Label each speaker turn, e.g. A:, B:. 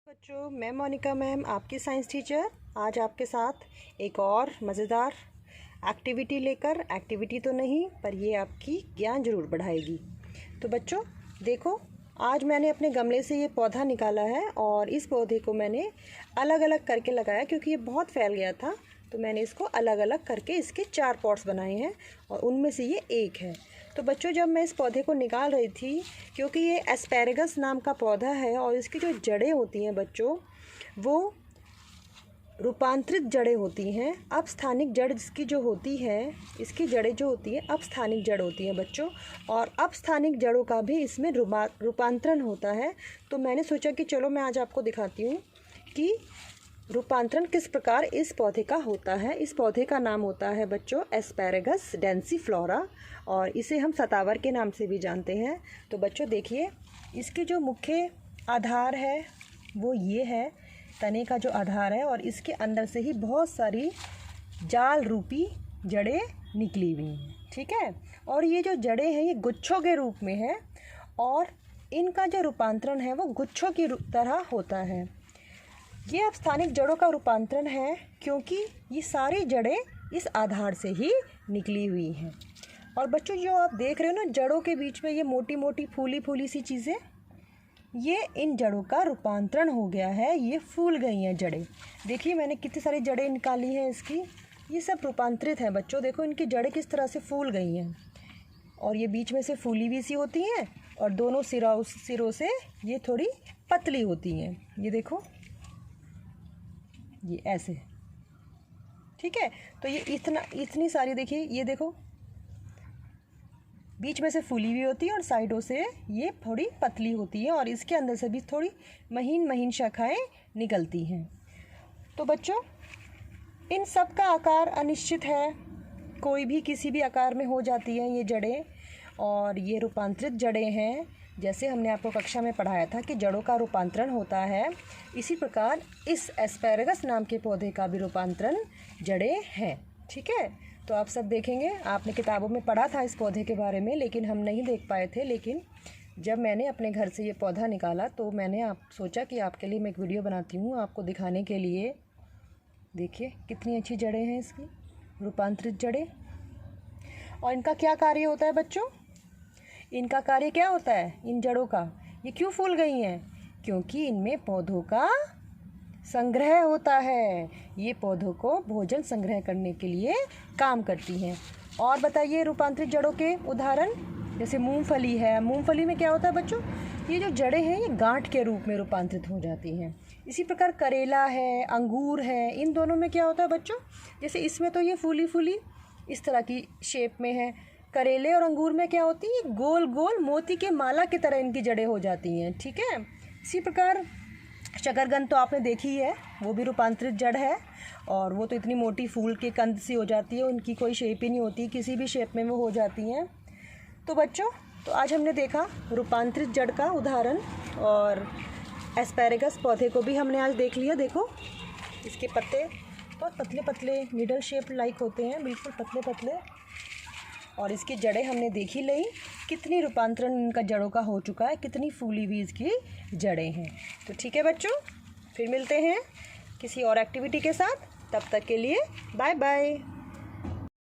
A: बच्चों, मैं मोनिका मैम आपकी साइंस टीचर आज आपके साथ एक और मज़ेदार एक्टिविटी लेकर, एक्टिविटी तो नहीं पर ये आपकी ज्ञान ज़रूर बढ़ाएगी। तो बच्चों देखो, आज मैंने अपने गमले से ये पौधा निकाला है और इस पौधे को मैंने अलग अलग करके लगाया क्योंकि ये बहुत फैल गया था। तो मैंने इसको अलग अलग करके इसके 4 पॉट्स बनाए हैं और उनमें से ये एक है। तो बच्चों, जब मैं इस पौधे को निकाल रही थी, क्योंकि ये एस्पैरेगस नाम का पौधा है और इसकी जो जड़ें होती हैं बच्चों, वो रूपांतरित जड़ें होती हैं। अपस्थानिक जड़ इसकी जो होती है, इसकी जड़ें जो होती हैं अपस्थानिक जड़ होती हैं बच्चों, और अपस्थानिक जड़ों का भी इसमें रूपांतरण होता है। तो मैंने सोचा कि चलो मैं आज आपको दिखाती हूँ कि रूपांतरण किस प्रकार इस पौधे का होता है। इस पौधे का नाम होता है बच्चों एस्पैरेगस डेंसिफ्लोरा और इसे हम सतावर के नाम से भी जानते हैं। तो बच्चों देखिए, इसके जो मुख्य आधार है वो ये है, तने का जो आधार है, और इसके अंदर से ही बहुत सारी जाल रूपी जड़ें निकली हुई हैं, ठीक है। और ये जो जड़ें हैं ये गुच्छों के रूप में है और इनका जो रूपांतरण है वो गुच्छों की तरह होता है। ये अब स्थानिक जड़ों का रूपांतरण है क्योंकि ये सारी जड़ें इस आधार से ही निकली हुई हैं। और बच्चों, जो आप देख रहे हो ना, जड़ों के बीच में ये मोटी मोटी फूली फूली सी चीज़ें, ये इन जड़ों का रूपांतरण हो गया है। ये फूल गई हैं जड़ें। देखिए मैंने कितनी सारी जड़ें निकाली हैं इसकी, ये सब रूपांतरित हैं बच्चों। देखो इनकी जड़ें किस तरह से फूल गई हैं और ये बीच में से फूली भी सी होती हैं और दोनों सिरों से ये थोड़ी पतली होती हैं। ये देखो, ये ऐसे, ठीक है। तो ये इतनी सारी, देखिए ये देखो, बीच में से फूली हुई होती है और साइडों से ये थोड़ी पतली होती है और इसके अंदर से भी थोड़ी महीन महीन शाखाएं निकलती हैं। तो बच्चों, इन सब का आकार अनिश्चित है, कोई भी किसी भी आकार में हो जाती हैं ये जड़ें, और ये रूपांतरित जड़ें हैं। जैसे हमने आपको कक्षा में पढ़ाया था कि जड़ों का रूपांतरण होता है, इसी प्रकार इस एस्पैरेगस नाम के पौधे का भी रूपांतरण जड़ें हैं, ठीक है। तो आप सब देखेंगे, आपने किताबों में पढ़ा था इस पौधे के बारे में, लेकिन हम नहीं देख पाए थे। लेकिन जब मैंने अपने घर से ये पौधा निकाला तो मैंने सोचा कि आपके लिए मैं एक वीडियो बनाती हूँ आपको दिखाने के लिए। देखिए कितनी अच्छी जड़ें हैं इसकी, रूपांतरित जड़ें। और इनका क्या कार्य होता है बच्चों? इनका कार्य क्या होता है इन जड़ों का? ये क्यों फूल गई हैं? क्योंकि इनमें पौधों का संग्रह होता है। ये पौधों को भोजन संग्रह करने के लिए काम करती हैं। और बताइए रूपांतरित जड़ों के उदाहरण, जैसे मूंगफली है। मूंगफली में क्या होता है बच्चों? ये जो जड़ें हैं ये गांठ के रूप में रूपांतरित हो जाती हैं। इसी प्रकार करेला है, अंगूर है, इन दोनों में क्या होता है बच्चों? जैसे इसमें तो ये फूली फूली इस तरह की शेप में है, करेले और अंगूर में क्या होती है? गोल गोल मोती के माला की तरह इनकी जड़ें हो जाती हैं, ठीक है। इसी प्रकार शकरकंद तो आपने देखी है, वो भी रूपांतरित जड़ है और वो तो इतनी मोटी फूल के कंद सी हो जाती है, उनकी कोई शेप ही नहीं होती, किसी भी शेप में वो हो जाती हैं। तो बच्चों, तो आज हमने देखा रूपांतरित जड़ का उदाहरण, और एस्पैरेगस पौधे को भी हमने आज देख लिया। देखो इसके पत्ते बहुत पतले पतले निडल शेप लाइक होते हैं, बिल्कुल पतले पतले, और इसकी जड़ें हमने देख ही ली, कितनी रूपांतरण इनका जड़ों का हो चुका है, कितनी फूली हुई इसकी जड़ें हैं। तो ठीक है बच्चों, फिर मिलते हैं किसी और एक्टिविटी के साथ। तब तक के लिए बाय बाय।